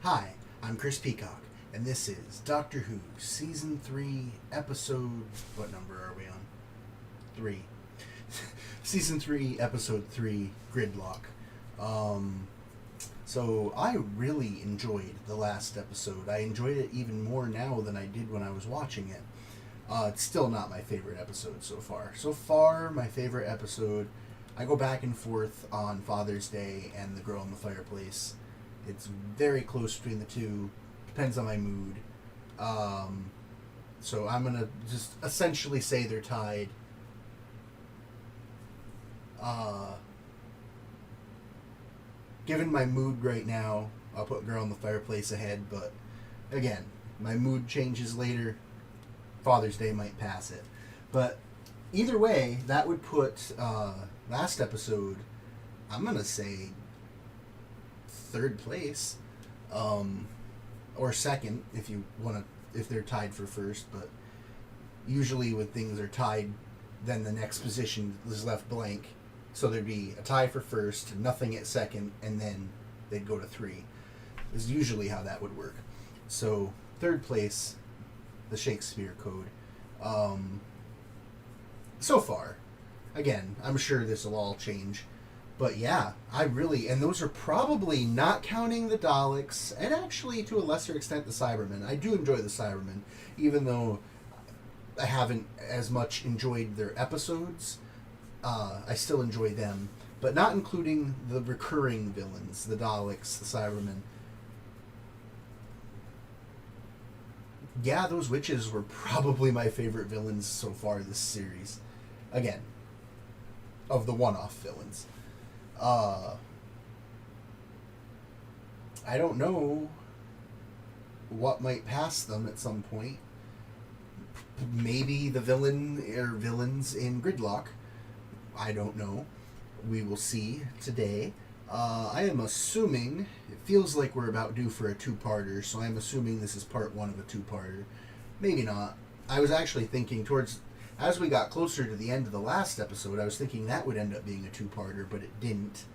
Hi, I'm Chris Peacock, and this is Doctor Who, Season 3, Episode... What number are we on? 3. Season 3, Episode 3, Gridlock. So I really enjoyed the last episode. I enjoyed it even more now than I did when I was watching it. It's still not my favorite episode so far. So far, my favorite episode, I go back and forth on Father's Day and The Girl in the Fireplace. It's very close between the two. Depends on my mood. So I'm going to just essentially say they're tied. Given my mood right now, I'll put Girl in the Fireplace ahead, but again, my mood changes later. Father's Day might pass it. But either way, that would put last episode, I'm going to say third place, or second if they're tied for first, but usually when things are tied, then the next position is left blank. So there'd be a tie for first, nothing at second, and then they'd go to 3. Is usually how that would work. So third place, the Shakespeare Code. So far, again, I'm sure this will all change, but yeah, and those are probably not counting the Daleks, and actually to a lesser extent the Cybermen. I do enjoy the Cybermen, even though I haven't as much enjoyed their episodes. I still enjoy them, but not including the recurring villains, the Daleks, the Cybermen. Yeah, those witches were probably my favorite villains so far this series. Again, of the one-off villains. I don't know what might pass them at some point. Maybe the villains in Gridlock. I don't know. We will see today. I am assuming, it feels like we're about due for a 2-parter, so I'm assuming this is part 1 of a 2-parter. Maybe not. I was actually thinking as we got closer to the end of the last episode, I was thinking that would end up being a 2-parter, but it didn't.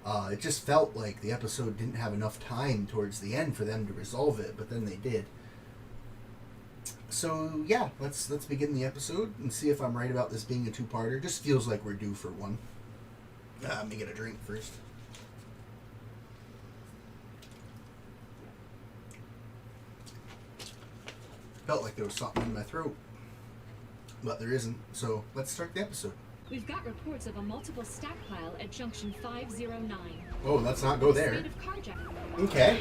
It just felt like the episode didn't have enough time towards the end for them to resolve it, but then they did. So yeah, let's begin the episode and see if I'm right about this being a 2-parter. Just feels like we're due for one. Let me get a drink first. Felt like there was something in my throat, but there isn't. So let's start the episode. We've got reports of a multiple stack pile at junction 509. Oh, let's not go there. Okay.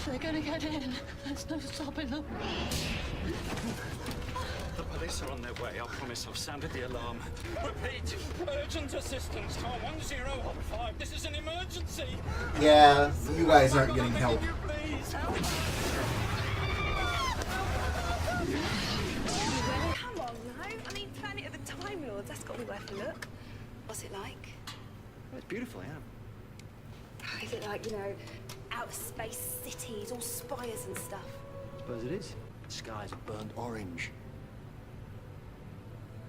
They're gonna get in. There's no stopping them. The police are on their way. I promise I've sounded the alarm. Repeat. Urgent assistance. Car 1015. This is an emergency. Yeah, you guys aren't getting help. Please help. Come on now. I mean, Planet of the Time Lords. That's got to be worth a look. What's it like? Well, it's beautiful, yeah. Is it like, outer space cities, all spires and stuff? I suppose it is. The skies are burnt orange,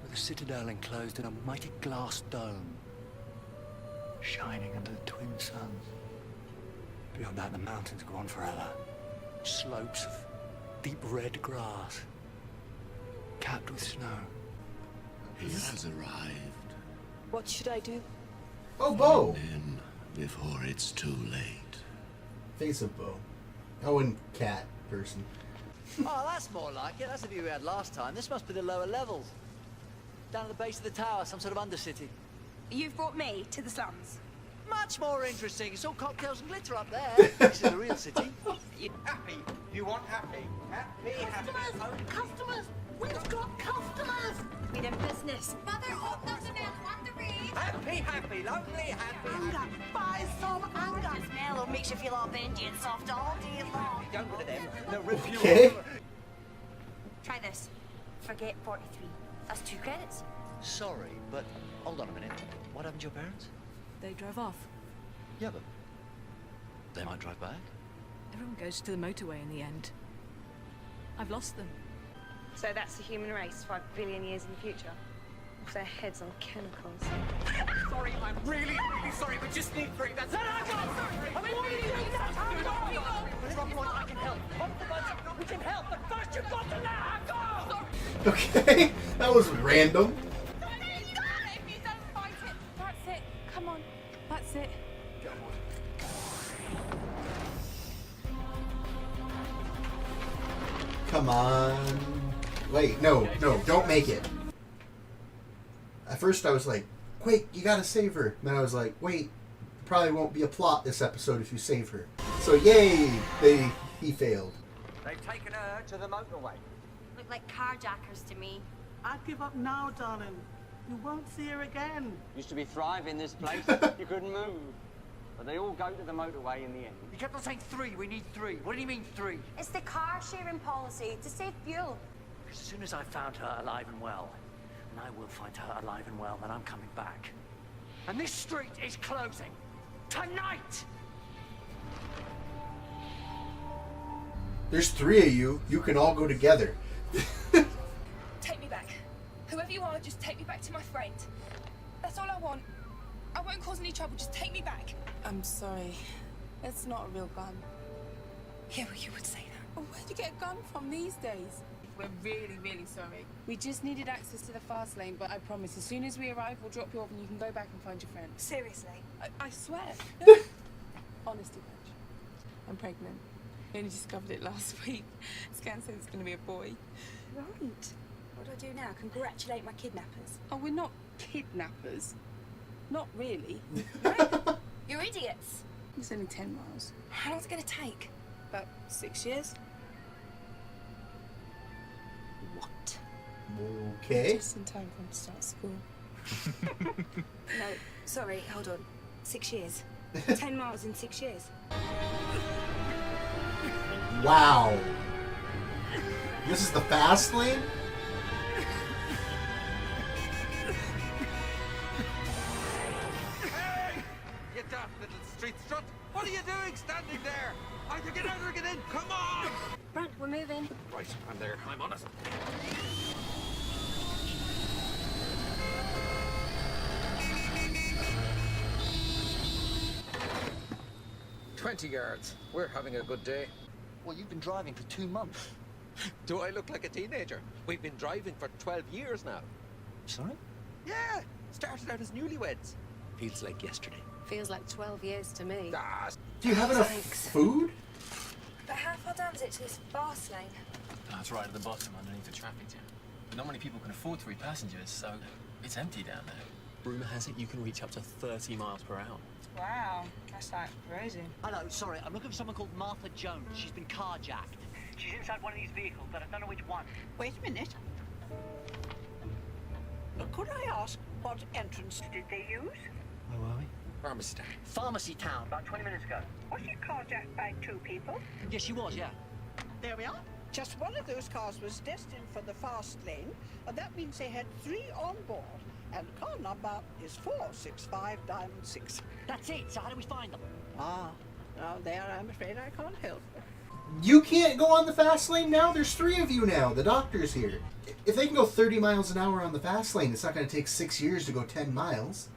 with the citadel enclosed in a mighty glass dome, shining under the twin suns. Beyond that, the mountains go on forever. Slopes of deep red grass, capped with snow. He has arrived. What should I do? Oh, Bo! Find him before it's too late. Face of Bo. Oh, and cat person. Oh, that's more like it. That's the view we had last time. This must be the lower levels. Down at the base of the tower, some sort of undercity. You've brought me to the slums. Much more interesting. It's all cocktails and glitter up there. This is the real city. Happy. You want happy? Happy, Customers! We've got customers! We done business. Mother, open up the milk. Want the read? Happy, lonely, happy. Anger! Buy some anger! The smell will make you feel all bendy and soft all day long. Don't go to them. They'll rip you Okay. off. Try this. Forget 43. That's 2 credits. Sorry, but hold on a minute. What happened to your parents? They drove off. Yeah, but they might drive back. Everyone goes to the motorway in the end. I've lost them. So that's the human race 5 billion years in the future? off their heads on chemicals. Sorry, I'm really sorry. We just need 3. That's it. I mean, what are you doing? That's how you go. I can help. We can help, but first you've got to let her go. Okay, that was random. That's it. Come on. That's it. Come on. Wait, no, don't make it. At first I was like, quick, you gotta save her. And then I was like, wait, probably won't be a plot this episode if you save her. So yay, he failed. They've taken her to the motorway. Look like carjackers to me. I'd give up now, darling. You won't see her again. Used to be thriving this place. You couldn't move. But they all go to the motorway in the end. You kept on saying 3. We need 3. What do you mean 3? It's the car sharing policy to save fuel. As soon as I found her alive and well, and I will find her alive and well, then I'm coming back. And this street is closing. Tonight! There's 3 of you. You can all go together. Take me back. Whoever you are, just take me back to my friend. That's all I want. I won't cause any trouble, just take me back. I'm sorry. It's not a real gun. Yeah, well, you would say that. Where'd you get a gun from these days? We're really, really sorry. We just needed access to the fast lane, but I promise, as soon as we arrive, we'll drop you off and you can go back and find your friend. Seriously? I swear. Honesty, Patch. I'm pregnant. I only discovered it last week. Scan says it's going to be a boy. Right. What do I do now? Congratulate my kidnappers. Oh, we're not kidnappers. Not really. You're idiots. It's only 10 miles. How long's it going to take? About 6 years. What? Okay. Just in time for him to start school. No, sorry, hold on. 6 years. 10 miles in 6 years. Wow. This is the fast lane? Hey! You daft little street strut! What are you doing standing there? Either get out or get in! Come on! Brant, we're moving. Right, I'm there. I'm on it. 20 yards. We're having a good day. Well, you've been driving for 2 months. Do I look like a teenager? We've been driving for 12 years now. Sorry? Yeah, started out as newlyweds. Feels like yesterday. Feels like 12 years to me. Ah, Do you have enough Thanks. food? But how far down is it to this fast lane? It's right at the bottom underneath the traffic jam. But not many people can afford 3 passengers, so it's empty down there. Rumour has it you can reach up to 30 miles per hour. Wow, that's like crazy. I know, sorry, I'm looking for someone called Martha Jones. She's been carjacked. She's inside one of these vehicles, but I don't know which one. Wait a minute. Could I ask what entrance did they use? Where were we? Pharmacy Town. Pharmacy Town, about 20 minutes ago. Was she carjacked by 2 people? Yes, she was, yeah. There we are. Just one of those cars was destined for the fast lane, and that means they had 3 on board. And car number is 465 Diamond 6. That's it, so how do we find them? Ah, now there I'm afraid I can't help. You can't go on the fast lane now? There's 3 of you now. The doctor's here. If they can go 30 miles an hour on the fast lane, it's not going to take 6 years to go 10 miles.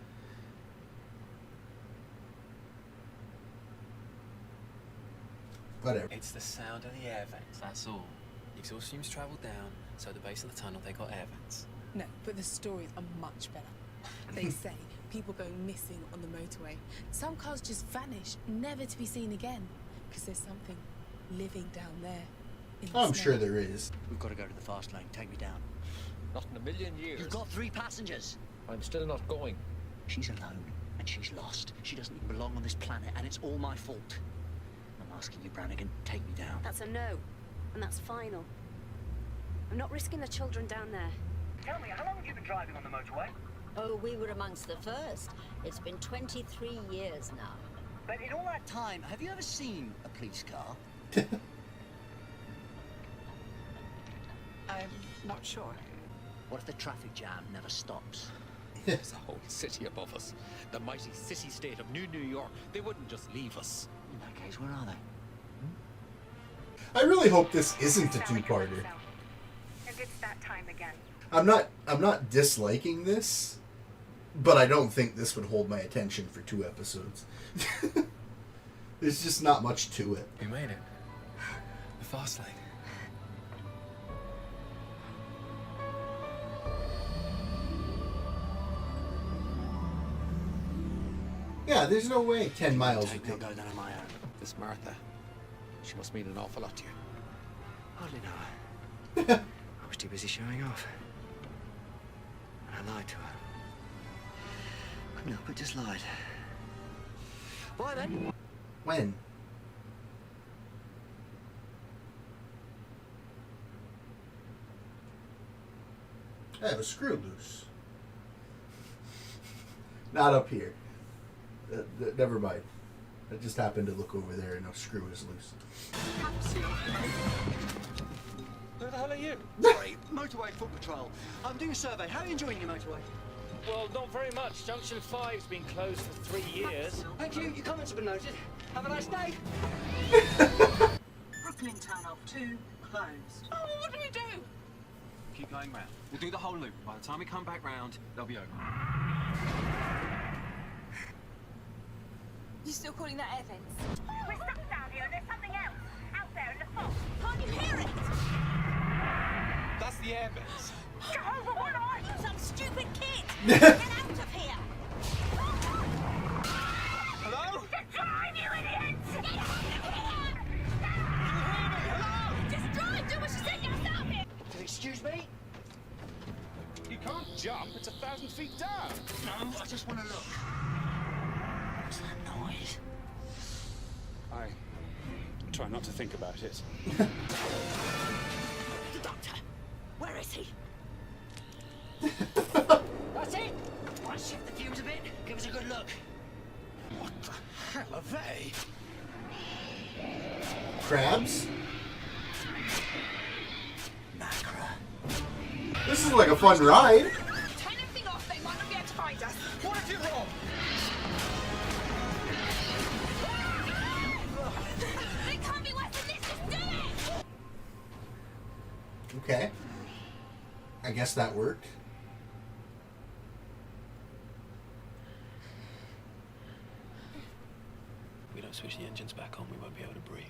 Whatever. It's the sound of the air vents, that's all. The exhaust fumes travel down, so at the base of the tunnel they got air vents. No, but the stories are much better. They say people go missing on the motorway. Some cars just vanish, never to be seen again. Because there's something living down there. In the I'm snow. sure there is. We've got to go to the fast lane. Take me down. Not in a million years. You've got 3 passengers. I'm still not going. She's alone, and she's lost. She doesn't even belong on this planet, and it's all my fault. I'm asking you, Brannigan, take me down. That's a no. And that's final. I'm not risking the children down there. Tell me, how long have you been driving on the motorway? Oh, we were amongst the first. It's been 23 years now. But in all that time, have you ever seen a police car? I'm not sure. What if the traffic jam never stops? There's a whole city above us. The mighty city-state of New York. They wouldn't just leave us. In that case, where are they? I really hope this isn't a 2-parter. And it's that time again. I'm not disliking this, but I don't think this would hold my attention for 2 episodes. There's just not much to it. We made it. The fast lane. Yeah, there's no way 10 miles would Take take. no go down on my own. This Martha, she must mean an awful lot to you. Hardly know her. I was too busy showing off. And I lied to her. Couldn't help but just lied. Why then? When? I have a screw loose. Not up here. Never mind. I just happened to look over there and a screw is loose. Who the hell are you? Sorry, Motorway Foot Patrol. I'm doing a survey. How are you enjoying your motorway? Well, not very much. Junction 5's been closed for 3 years. Thank you. Your comments have been noted. Have a nice day. Brooklyn Tunnel 2 closed. Oh, what do we do? Keep going round. We'll do the whole loop. By the time we come back round, they'll be over. You still calling that air vents? We're stuck down here and there's something else out there in the fog. Can't you hear it? That's the air vents. Jehovah, what are you, some stupid kid? Get out of here! Hello? Just drive, you idiots! Get out of here! Hello? Just drive, do what she said, get us out of here! Excuse me? You can't jump. It's 1,000 feet down. No, I just want to look. What's that noise? I try not to think about it. The doctor, where is he? That's it! Want to shift the fumes a bit? Give us a good look. What the hell are they? Crabs? Macra. This is like a fun ride. Turn everything off, they might not be able to find us. What if you're wrong? It can't be worse than this, just do it! Okay. I guess that worked. If we don't switch the engines back on, we won't be able to breathe.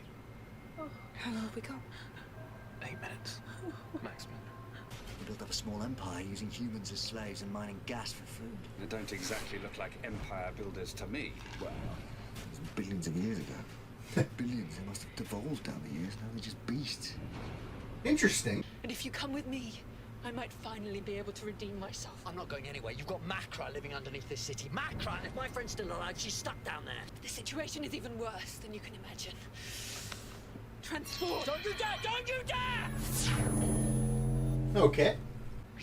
How long have we got? 8 minutes. Maximum. We built up a small empire using humans as slaves and mining gas for food. They don't exactly look like empire builders to me. Well, it was billions of years ago. Billions. They must have devolved down the years. Now they're just beasts. Interesting. And if you come with me, I might finally be able to redeem myself. I'm not going anywhere. You've got Macra living underneath this city. Macra! And if my friend's still alive, she's stuck down there. The situation is even worse than you can imagine. Transport! Don't you dare! Don't you dare! Okay.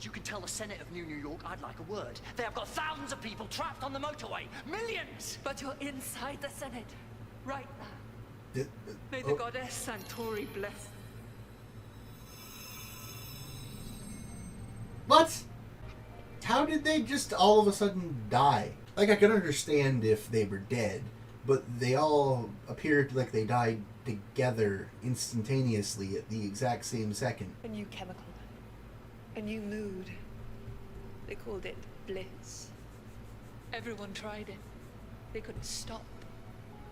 You can tell the Senate of New York I'd like a word. They have got thousands of people trapped on the motorway. Millions! But you're inside the Senate, right now. May the Oh. goddess Santori bless. What? How did they just all of a sudden die? Like, I could understand if they were dead, but they all appeared like they died together instantaneously at the exact same second. A new chemical, a new mood. They called it bliss. Everyone tried it. They couldn't stop.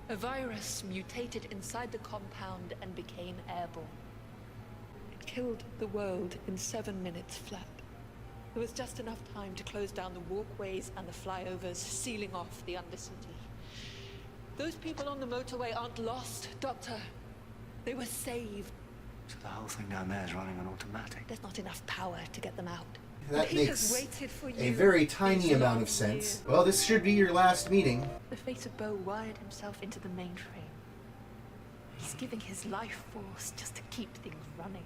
A virus mutated inside the compound and became airborne. It killed the world in 7 minutes flat. There was just enough time to close down the walkways and the flyovers, sealing off the undercity. Those people on the motorway aren't lost, Doctor. They were saved. So the whole thing down there is running on automatic. There's not enough power to get them out. That He makes has waited for a you very tiny these amount long of sense. years. Well, this should be your last meeting. The fate of Bo wired himself into the mainframe. He's giving his life force just to keep things running.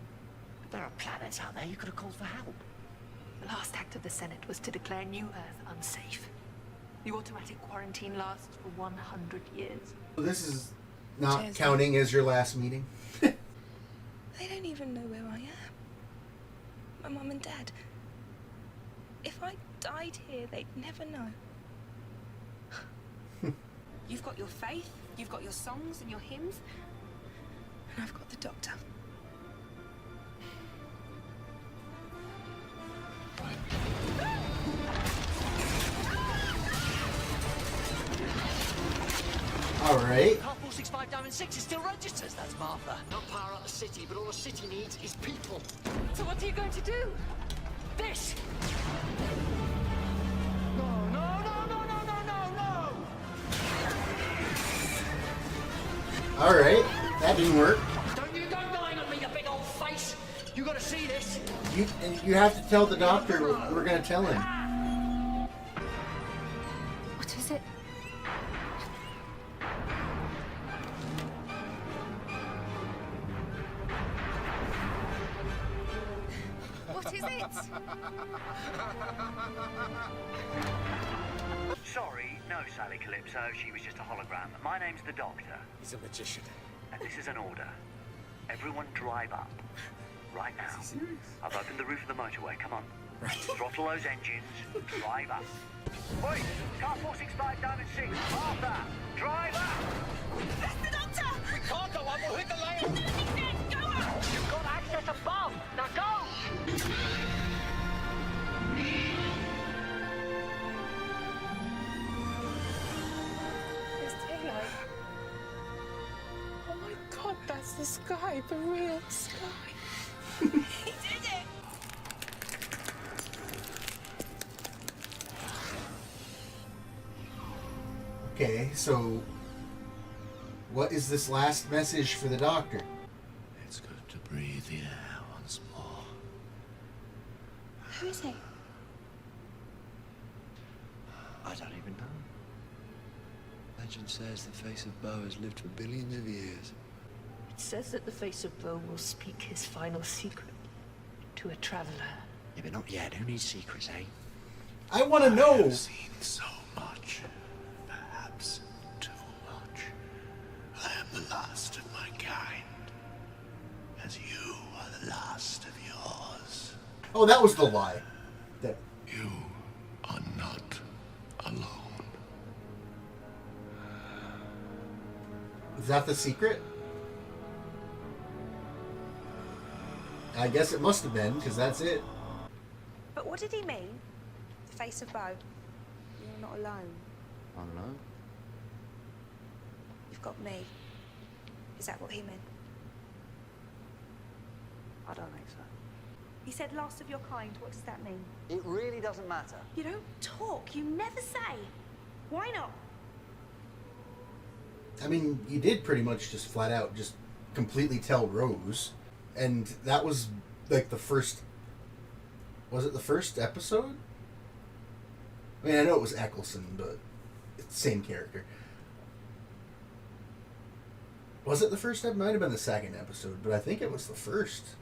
But there are planets out there you could have called for help. The last act of the Senate was to declare New Earth unsafe. The automatic quarantine lasts for 100 years. This is not Cheers, counting as your last meeting. They don't even know where I am. My mum and dad. If I died here, they'd never know. You've got your faith, you've got your songs and your hymns, and I've got the doctor. All right. Car 465 Diamond 6 is still registered. That's Martha. Not power up the city, but all the city needs is people. So what are you going to do? This! No! All right, that didn't work. Don't you go lying on me, you big old face! You gotta see this! You have to tell the doctor what we're gonna tell him. What is it? What is it? Sorry, no, Sally Calypso. She was just a hologram. My name's the Doctor. He's a magician. And this is an order. Everyone drive up. Right now. I've opened the roof of the motorway. Come on. Right. Throttle those engines. Drive up. Wait! Car 465 Diamond 6. Martha! Drive up! That's the Doctor! We can't go up, we'll hit the lane! Do as he says! Go up! You've got access above! Now go! There's daylight. Oh my god, that's the sky, the real sky. He did it! Okay, so what is this last message for the doctor? It's good to breathe the air once more. Who is he? I don't even know. Legend says the face of Bo has lived for billions of years. It says that the face of Bo will speak his final secret to a traveler. Yeah, but not yet. Who needs secrets, eh? I want to know. I've seen so much. Perhaps too much. I am the last of my kind. As you are the last of yours. Oh, that was the lie. You are not alone. Is that the secret? I guess it must have been, because that's it. But what did he mean? The face of Bo. You're not alone. I don't know. You've got me. Is that what he meant? I don't think so. He said last of your kind. What does that mean? It really doesn't matter. You don't talk. You never say. Why not? I mean, you did pretty much just flat out just completely tell Rose. And that was like the first... Was it the first episode? I mean, I know it was Eccleston, but it's the same character. Was it the first episode? It might have been the second episode, but I think it was the first.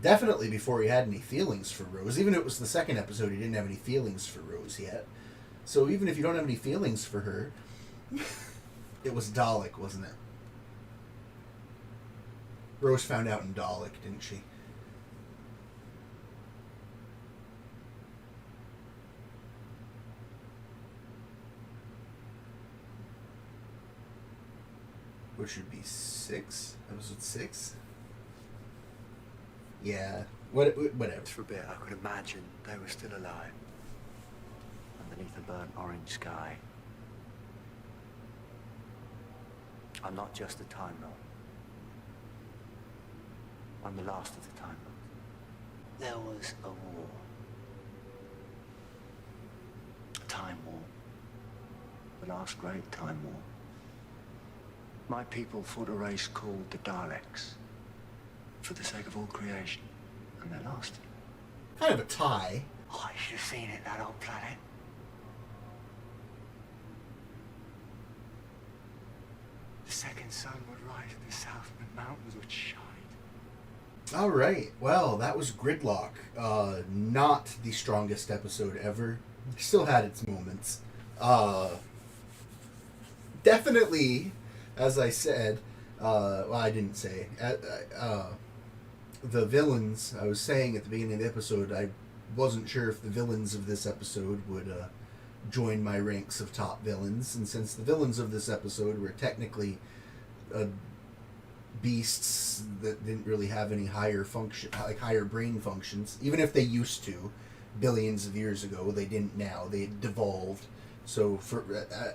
Definitely before he had any feelings for Rose. Even if it was the second episode, he didn't have any feelings for Rose yet. So even if you don't have any feelings for her... It was Dalek, wasn't it? Rose found out in Dalek, didn't she? Which would be 6? Episode 6? Yeah. Whatever. For a bit, I could imagine they were still alive. Underneath a burnt orange sky. I'm not just a Time Lord. I'm the last of the Time Lords. There was a war. A Time War. The last great Time War. My people fought a race called the Daleks. For the sake of all creation. And they lost. Kind of a tie. Oh, you should have seen it, that old planet. The second sun would rise in the south and the mountains would shine. Alright, well, that was Gridlock. Not the strongest episode ever. Still had its moments. Definitely, as I said, well, I didn't say, the villains, I was saying at the beginning of the episode, I wasn't sure if the villains of this episode would join my ranks of top villains, and since the villains of this episode were technically beasts that didn't really have any higher function, like higher brain functions, even if they used to, billions of years ago, they didn't now. They devolved. So for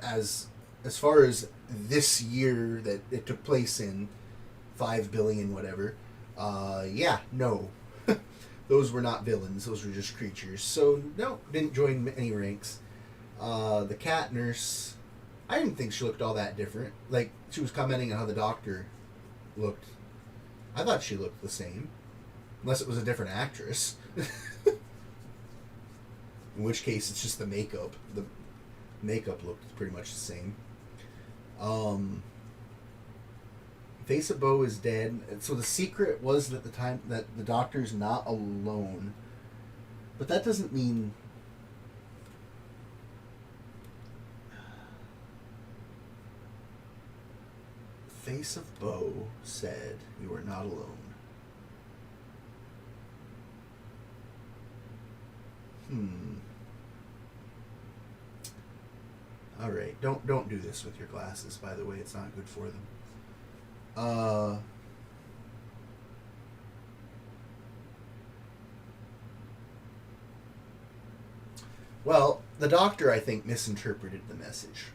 as as far as this year that it took place in, 5 billion whatever, yeah, no. Those were not villains, those were just creatures. So, no, didn't join any ranks. The cat nurse, I didn't think she looked all that different. Like, she was commenting on how the doctor looked. I thought she looked the same. Unless it was a different actress. In which case, it's just the makeup. The makeup looked pretty much the same. Face of Bo is dead. So the secret was that the doctor's not alone. But that doesn't mean... Face of Bo said you are not alone. All right, don't do this with your glasses. By the way, it's not good for them. Well, the doctor, I think, misinterpreted the message.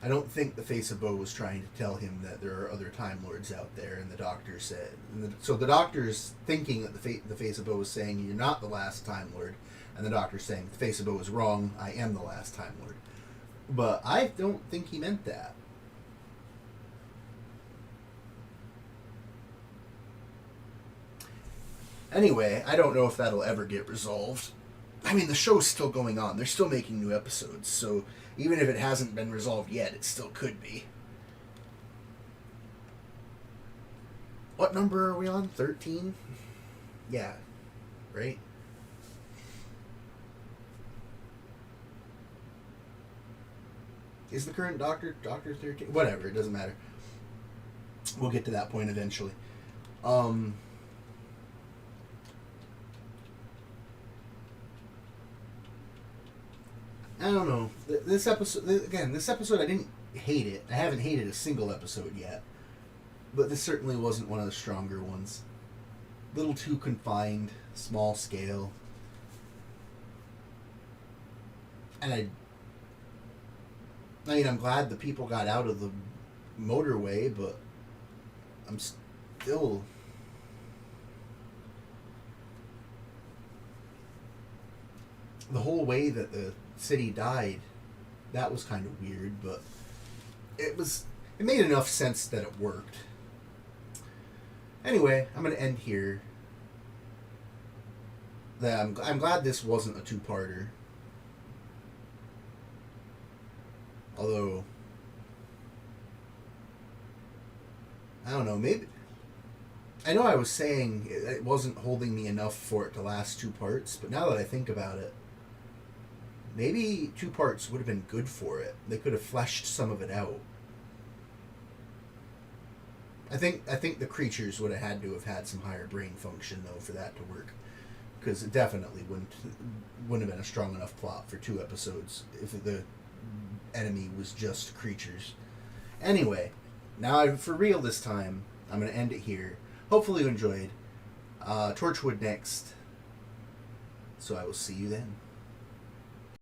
I don't think the Face of Bo was trying to tell him that there are other Time Lords out there, and the doctor said... So the doctor's thinking that the Face of Bo was saying, you're not the last Time Lord, and the doctor's saying, the Face of Bo is wrong, I am the last Time Lord. But I don't think he meant that. Anyway, I don't know if that'll ever get resolved. I mean, the show's still going on. They're still making new episodes, so even if it hasn't been resolved yet, it still could be. What number are we on? 13? Yeah. Right? Is the current Doctor 13? Whatever, it doesn't matter. We'll get to that point eventually. I don't know. This episode I didn't hate it. I haven't hated a single episode yet. But this certainly wasn't one of the stronger ones. Little too confined, small scale. And I mean, I'm glad the people got out of the motorway, but I'm still... The whole way that the city died, that was kind of weird, but it made enough sense that it worked. Anyway, I'm going to end here. I'm glad this wasn't a two-parter. Although, I don't know, maybe... I know I was saying it wasn't holding me enough for it to last 2 parts, but now that I think about it, maybe 2 parts would have been good for it. They could have fleshed some of it out. I think the creatures would have had to have had some higher brain function, though, for that to work. Because it definitely wouldn't have been a strong enough plot for 2 episodes if the enemy was just creatures. Anyway, now for real this time, I'm going to end it here. Hopefully you enjoyed. Torchwood next. So I will see you then.